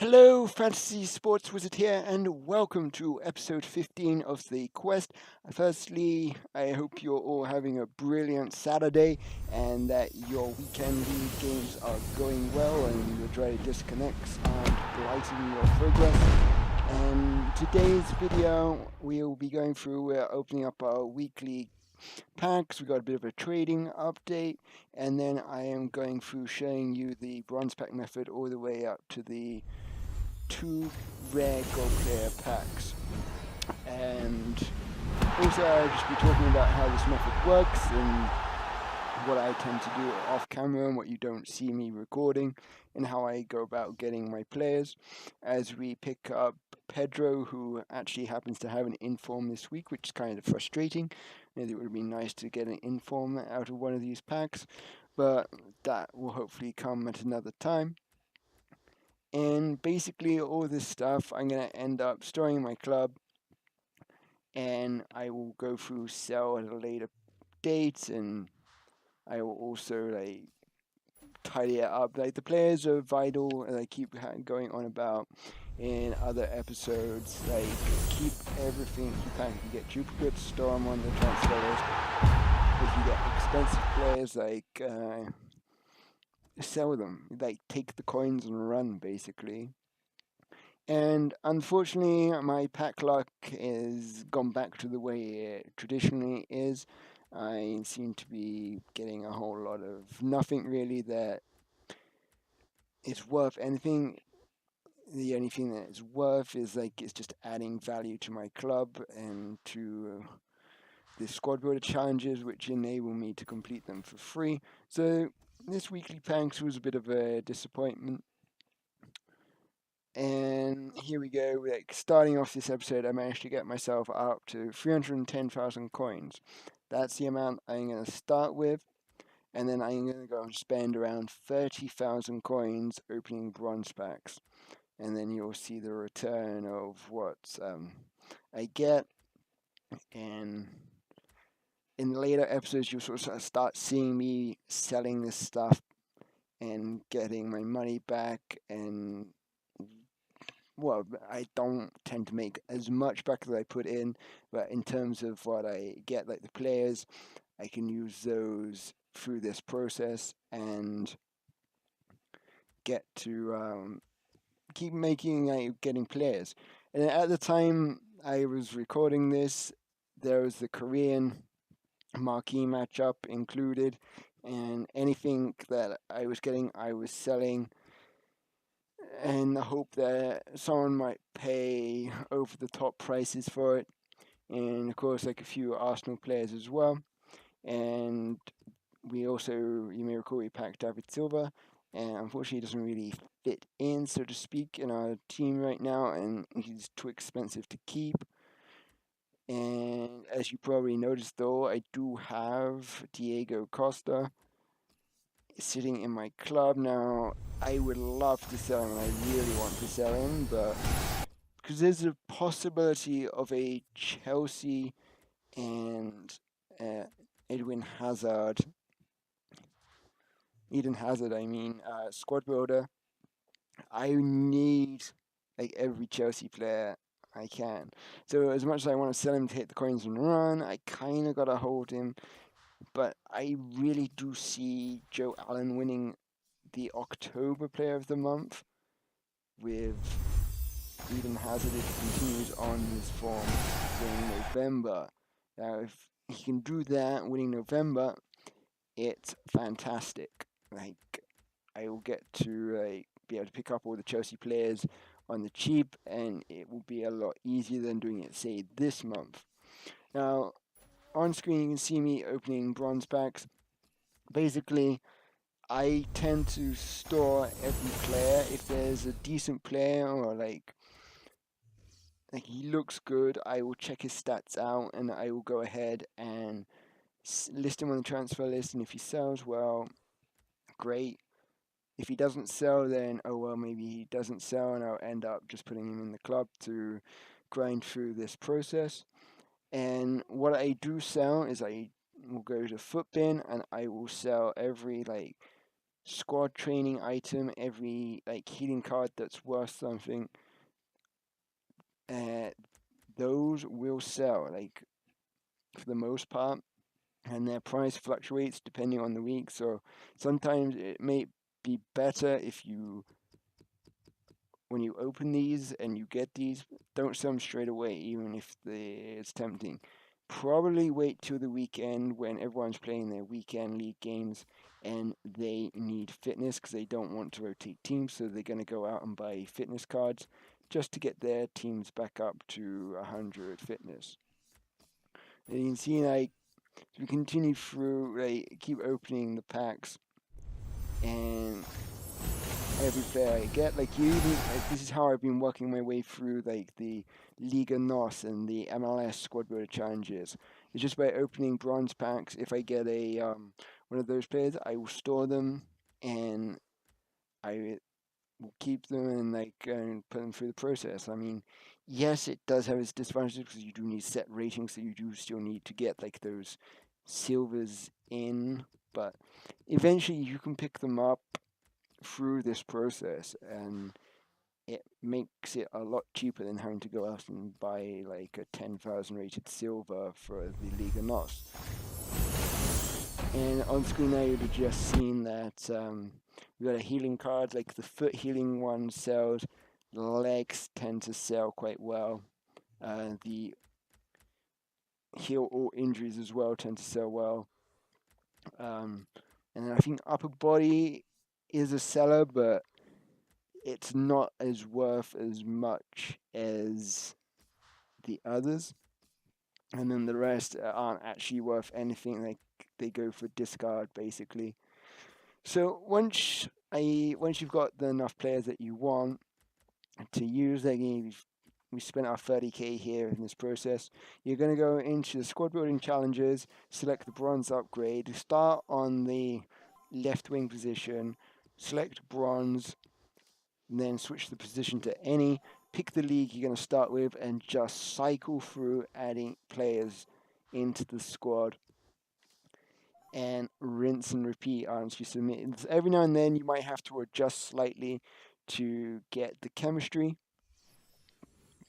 Hello, Fantasy Sports Wizard here, and welcome to episode 15 of the quest. Firstly, I hope you're all having a brilliant Saturday and that your weekend league games are going well and your dry disconnects aren't blighting your progress. And today's video, we'll be going through, we're opening up our weekly packs. We got a bit of a trading update, and then I am going through showing you the bronze pack method all the way up to the two rare gold player packs. And also I'll just be talking about how this method works and what I tend to do off camera and what you don't see me recording, and how I go about getting my players. As we pick up Pedro, who actually happens to have an inform this week, which is kind of frustrating. It would be nice to get an inform out of one of these packs, but that will hopefully come at another time. And basically all this stuff I'm going to end up storing in my club, and I will go through sell at a later date, and I will also tidy it up. Like, the players are vital, and I keep going on about in other episodes. Like, keep everything you can. You get duplicates, store them on the transfer list. If you get expensive players, sell them. Like, take the coins and run, basically. And unfortunately, my pack luck is gone back to the way it traditionally is. I seem to be getting a whole lot of nothing really that is worth anything. The only thing that is worth is it's just adding value to my club and to the squad builder challenges, which enable me to complete them for free. So this weekly packs was a bit of a disappointment. And here we go, starting off this episode, I managed to get myself up to 310,000 coins. That's the amount I'm going to start with, and then I'm going to go and spend around 30,000 coins opening bronze packs. And then you'll see the return of what I get. And in later episodes, you'll sort of start seeing me selling this stuff and getting my money back. And well, I don't tend to make as much back as I put in, but in terms of what I get, like the players, I can use those through this process and get to keep getting players. And at the time I was recording this, there was the Korean marquee matchup included, and anything that I was getting, I was selling in the hope that someone might pay over the top prices for it. And of course, like a few Arsenal players as well. And we also, you may recall, we packed David Silva, and unfortunately, he doesn't really fit in, so to speak, in our team right now, and he's too expensive to keep. And as you probably noticed, though, I do have Diego Costa sitting in my club now. I would love to sell him, I really want to sell him, but because there's a possibility of a Chelsea and uh, Edwin Hazard, squad builder. I need every Chelsea player I can. So as much as I want to sell him to hit the coins and run, I kind of gotta hold him. But I really do see Joe Allen winning the October Player of the Month with Eden Hazard if he continues on his form winning November. Now, if he can do that, winning November, it's fantastic. I will get to be able to pick up all the Chelsea players on the cheap, and it will be a lot easier than doing it, say, this month. Now, on screen, you can see me opening bronze packs. Basically, I tend to store every player. If there's a decent player or he looks good, I will check his stats out, and I will go ahead and list him on the transfer list. And if he sells well, great. If he doesn't sell, then oh well, maybe he doesn't sell, and I'll end up just putting him in the club to grind through this process. And what I do sell is I will go to Footbin, and I will sell every squad training item, every like healing card that's worth something, uh, those will sell like for the most part, and their price fluctuates depending on the week. So sometimes it may be better if you, when you open these and you get these, don't sell them straight away, even if it's tempting. Probably wait till the weekend when everyone's playing their weekend league games and they need fitness because they don't want to rotate teams, so they're going to go out and buy fitness cards just to get their teams back up to 100 fitness. And you can see, like, we continue through, like, keep opening the packs, and every player I get, like, you even, like, this is how I've been working my way through, like, the Liga NOS and the MLS Squad Builder Challenges. It's just by opening bronze packs. If I get a one of those players, I will store them, and I will keep them and like put them through the process. I mean, yes, it does have its disadvantages because you do need set ratings, so you do still need to get like those silvers in, but eventually you can pick them up through this process, and it makes it a lot cheaper than having to go out and buy like a 10,000 rated silver for the Liga NOS. And on screen now you'd have just seen that we got a healing card, like the foot healing one sells, the legs tend to sell quite well. The heal all injuries as well tend to sell well. And then I think upper body is a seller, but it's not as worth as much as the others. And then the rest aren't actually worth anything. Like they go for discard basically. So once you've got enough players that you want to use, like we spent our 30k here in this process. You're going to go into the squad building challenges, select the bronze upgrade, start on the left wing position, select bronze, then switch the position to any, pick the league you're going to start with, and just cycle through adding players into the squad and rinse and repeat once you submit. Every now and then you might have to adjust slightly to get the chemistry,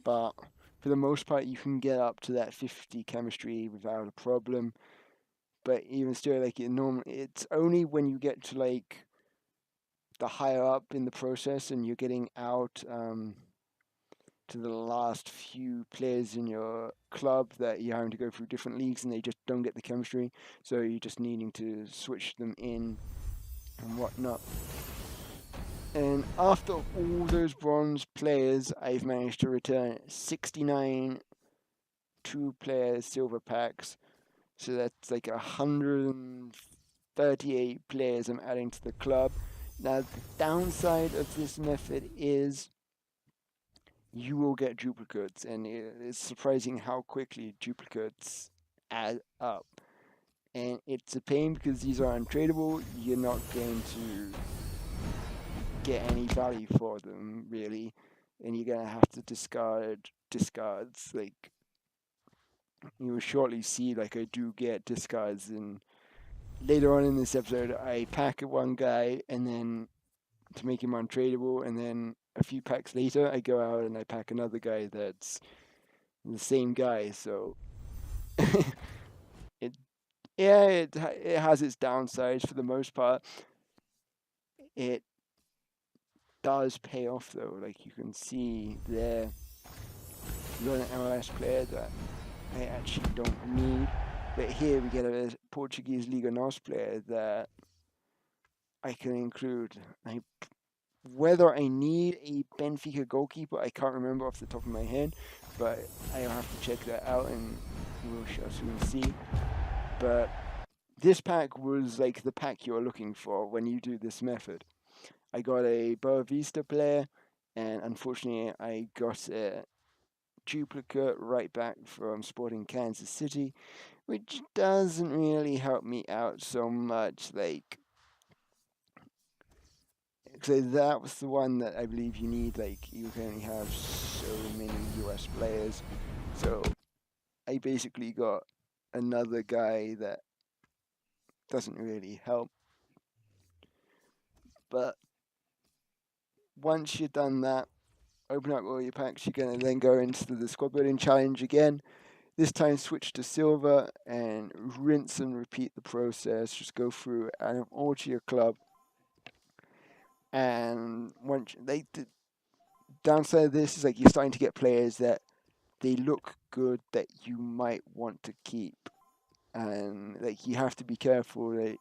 but for the most part you can get up to that 50 chemistry without a problem. But even still, like it's only when you get to like the higher up in the process and you're getting out to the last few players in your club that you're having to go through different leagues and they just don't get the chemistry, so you're just needing to switch them in and whatnot. And after all those bronze players, I've managed to return 69 two-player silver packs, so that's like 138 players I'm adding to the club. Now, the downside of this method is you will get duplicates, and it's surprising how quickly duplicates add up. And it's a pain because these are untradeable. You're not going to get any value for them, really, and you're going to have to discard discards. Like, you will shortly see, like, I do get discards, and later on in this episode, I pack one guy, and then to make him untradeable, and then a few packs later, I go out and I pack another guy that's the same guy. So it it has its downsides for the most part. It does pay off though. Like you can see there, you got an MLS player that I actually don't need, but here we get a Portuguese Liga NOS player that I can include. Whether I need a Benfica goalkeeper, I can't remember off the top of my head, but I'll have to check that out and we'll soon see. But this pack was like the pack you're looking for when you do this method. I got a Boa Vista player, and unfortunately I got a duplicate right back from Sporting Kansas City, which doesn't really help me out so much. Like, so that was the one that I believe you need. Like, you can only have so many US players. So I basically got another guy that doesn't really help. But once you've done that, open up all your packs, you're going to then go into the squad building challenge again. This time switch to silver and rinse and repeat the process. Just go through and alter your club. And once the downside of this is like you're starting to get players that they look good that you might want to keep. And like you have to be careful that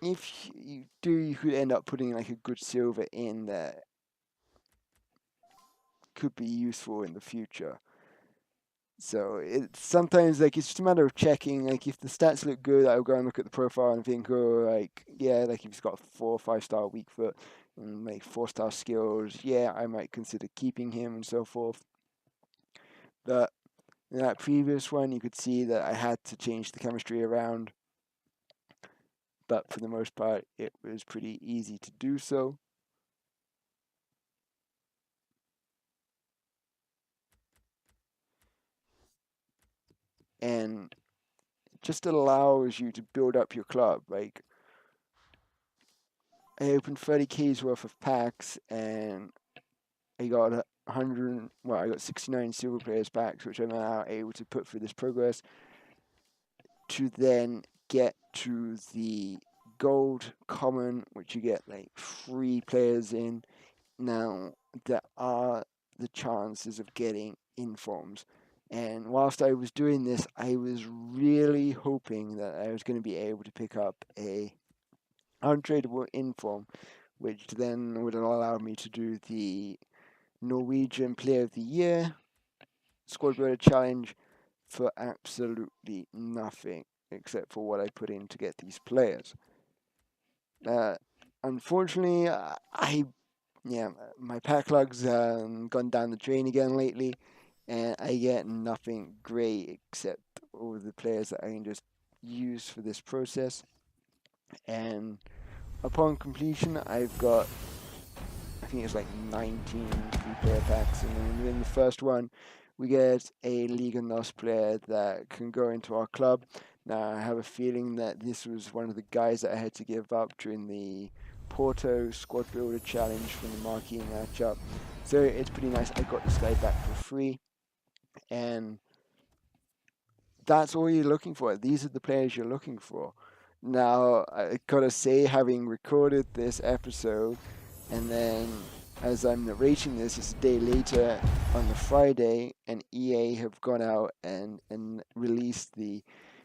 if you do, you could end up putting like a good silver in that could be useful in the future. So it's sometimes like it's just a matter of checking. Like if the stats look good, I'll go and look at the profile and think, oh, like yeah, like if he's got 4 or 5 star weak foot and like 4 star skills, yeah, I might consider keeping him and so forth. But in that previous one, you could see that I had to change the chemistry around. But for the most part, it was pretty easy to do so. And it just allows you to build up your club. Like I opened 30K's worth of packs and I got 100. Well, I got 69 silver players packs, which I'm now able to put through this progress to then get to the gold common, which you get like 3 players in. Now, there are the chances of getting informs. And whilst I was doing this, I was really hoping that I was going to be able to pick up a untradeable inform, which then would allow me to do the Norwegian Player of the Year Squad Builder Challenge for absolutely nothing except for what I put in to get these players. Unfortunately, my pack log's gone down the drain again lately, and I get nothing great except all the players that I can just use for this process. And upon completion, I've got, I think it's like 19 3-player packs, and then within the first one, we get a Liga NOS player that can go into our club. Now, I have a feeling that this was one of the guys that I had to give up during the Porto Squad Builder Challenge from the Marquee matchup. So it's pretty nice. I got this guy back for free, and that's all you're looking for. These are the players you're looking for. Now, I gotta say, having recorded this episode, and then as I'm narrating this, it's a day later on the Friday, and EA have gone out and released the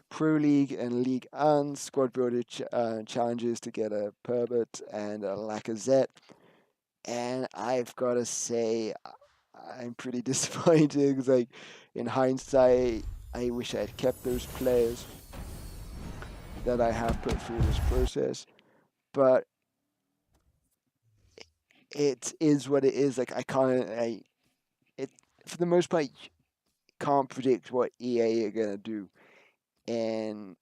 Pro League and League and squad builder challenges to get a Perbert and a Lacazette. And I've got to say, I'm pretty disappointed because, like, in hindsight, I wish I had kept those players that I have put through this process. But it is what it is. Like, it for the most part, you can't predict what EA are gonna do. And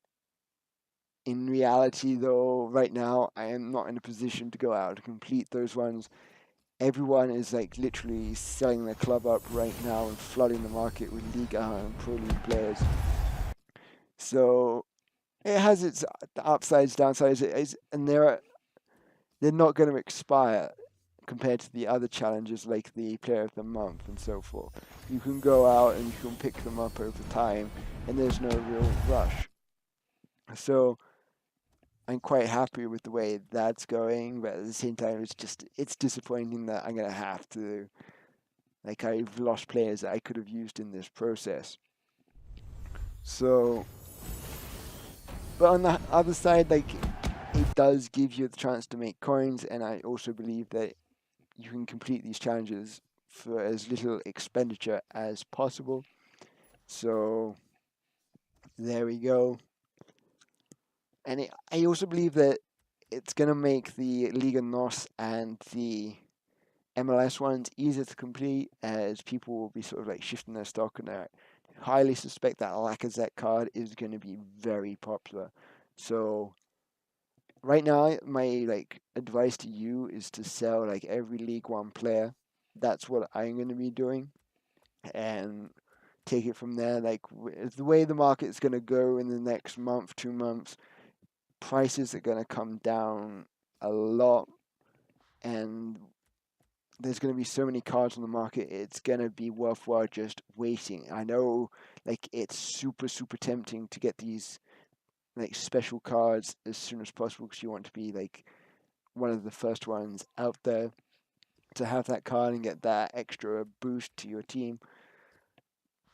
in reality, though, right now, I am not in a position to go out and complete those ones. Everyone is like literally selling their club up right now and flooding the market with Liga and Pro League players. So it has its upsides, downsides, and they're not going to expire compared to the other challenges like the Player of the Month and so forth. You can go out and you can pick them up over time, and there's no real rush. So I'm quite happy with the way that's going, but at the same time, it's disappointing that I'm gonna have to, like, I've lost players that I could have used in this process. So, but on the other side, like, it does give you the chance to make coins, and I also believe that you can complete these challenges for as little expenditure as possible. So there we go. And I also believe that it's going to make the Liga NOS and the MLS ones easier to complete as people will be sort of like shifting their stock, and I highly suspect that Lacazette card is going to be very popular. So right now, my like advice to you is to sell like every League One player. That's what I'm going to be doing, and take it from there. Like the way the market's going to go in the next month, 2 months, prices are going to come down a lot, and there's going to be so many cards on the market, it's going to be worthwhile just waiting. I know, like, it's super, super tempting to get these, like, special cards as soon as possible because you want to be, like, one of the first ones out there to have that card and get that extra boost to your team.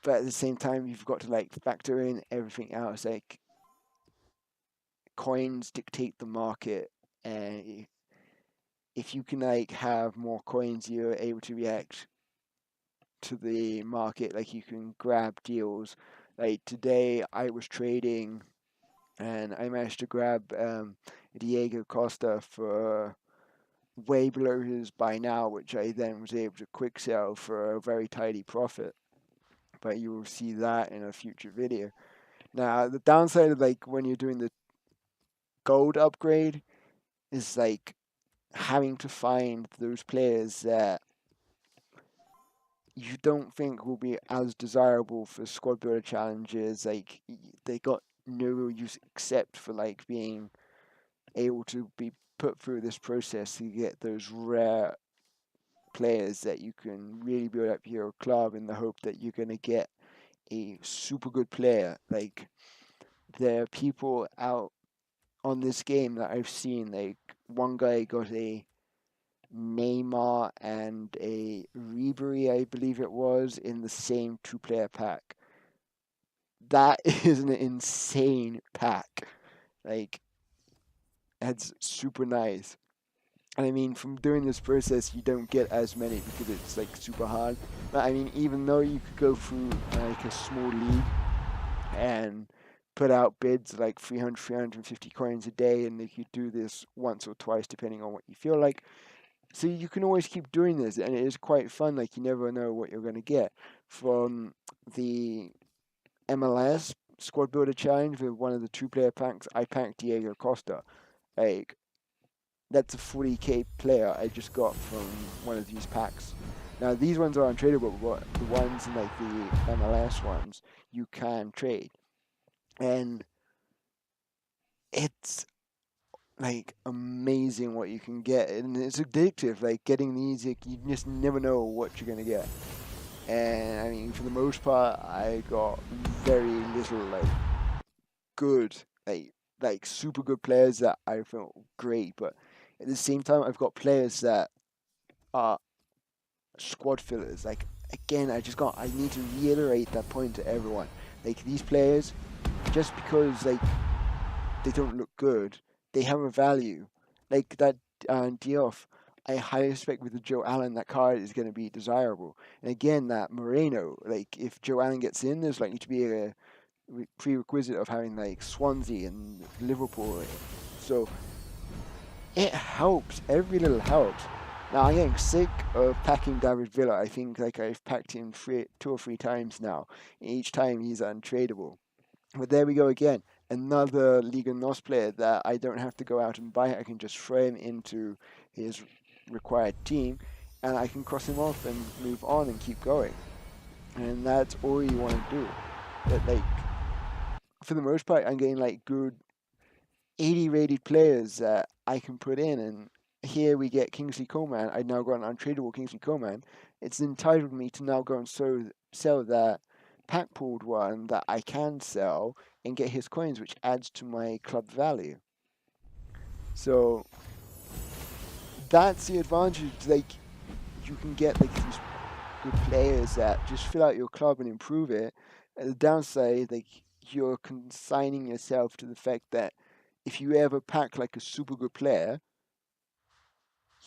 But at the same time, you've got to, like, factor in everything else. Like, coins dictate the market, and if you can, like, have more coins, you're able to react to the market. Like, you can grab deals. Like, today I was trading and I managed to grab Diego Costa for way below his buy now, which I then was able to quick sell for a very tidy profit. But you will see that in a future video. Now, the downside of, like, when you're doing the gold upgrade is, like, having to find those players that you don't think will be as desirable for squad builder challenges. Like, they got no real use except for, like, being able to be put through this process to get those rare players that you can really build up your club in the hope that you're going to get a super good player. Like, there are people out on this game that I've seen, like, one guy got a Neymar and a Ribery, I believe it was, in the same two-player pack. That is an insane pack. Like, that's super nice. And I mean, from doing this process, you don't get as many because it's, like, super hard. But I mean, even though you could go through, like, a small league and put out bids like 300, 350 coins a day, and you could do this once or twice depending on what you feel like. So you can always keep doing this, and it is quite fun. Like, you never know what you're going to get. From the MLS Squad Builder Challenge with one of the two-player packs, I packed Diego Costa. Like, that's a 40k player I just got from one of these packs. Now, these ones are untradeable, but the ones in, like, the MLS ones, you can trade. And it's, like, amazing what you can get, and it's addictive. Like, getting these, like, you just never know what you're gonna get. And I mean, for the most part, I got very little, like, good, like super good players that I felt great, but at the same time, I've got players that are squad fillers. Like, again, I need to reiterate that point to everyone. Like, these players, just because, like, they don't look good, they have a value. Like that Diouf, I highly expect with the Joe Allen that card is going to be desirable. And again, that Moreno, like, if Joe Allen gets in, there's likely to be a prerequisite of having, like, Swansea and Liverpool. So it helps. Every little helps. Now, I'm getting sick of packing David Villa. I think, like, I've packed him two or three times now. Each time he's untradeable. But there we go again. Another Liga NOS player that I don't have to go out and buy. I can just throw him into his required team, and I can cross him off and move on and keep going. And that's all you want to do. But, like, for the most part, I'm getting, like, good 80 rated players that I can put in. And here we get Kingsley Coman. I now got an untradeable Kingsley Coman. It's entitled me to now go and sell that pack pooled one that I can sell and get his coins, which adds to my club value. So that's the advantage. Like, you can get, like, these good players that just fill out your club and improve it. And the downside, like, you're consigning yourself to the fact that if you ever pack, like, a super good player,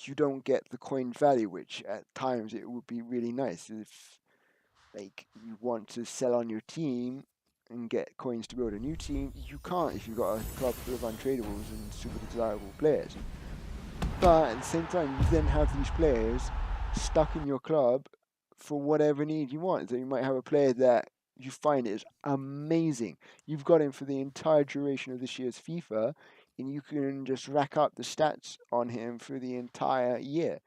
you don't get the coin value, which at times it would be really nice if, like, you want to sell on your team and get coins to build a new team. You can't if you've got a club full of untradables and super desirable players. But at the same time, you then have these players stuck in your club for whatever need you want. So you might have a player that you find is amazing. You've got him for the entire duration of this year's FIFA, and you can just rack up the stats on him for the entire year.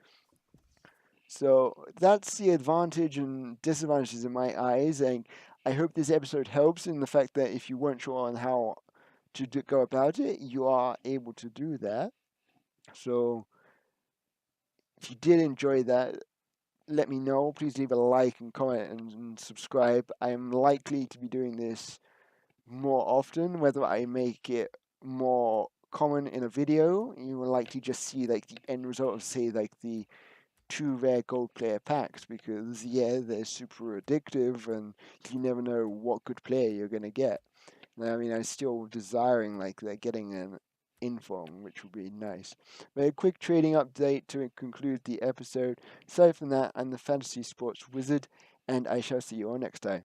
So that's the advantage and disadvantages in my eyes. And I hope this episode helps in the fact that if you weren't sure on how to go about it, you are able to do that. So if you did enjoy that, let me know. Please leave a like and comment and subscribe. I'm likely to be doing this more often. Whether I make it more common in a video, you will likely just see like the end result of, say, like the 2 rare gold player packs, because yeah, they're super addictive and you never know what good player you're gonna get. I mean, I'm still desiring like they're getting an inform, which would be nice. But a quick trading update to conclude the episode. Aside from that, I'm the Fantasy Sports Wizard, and I shall see you all next time.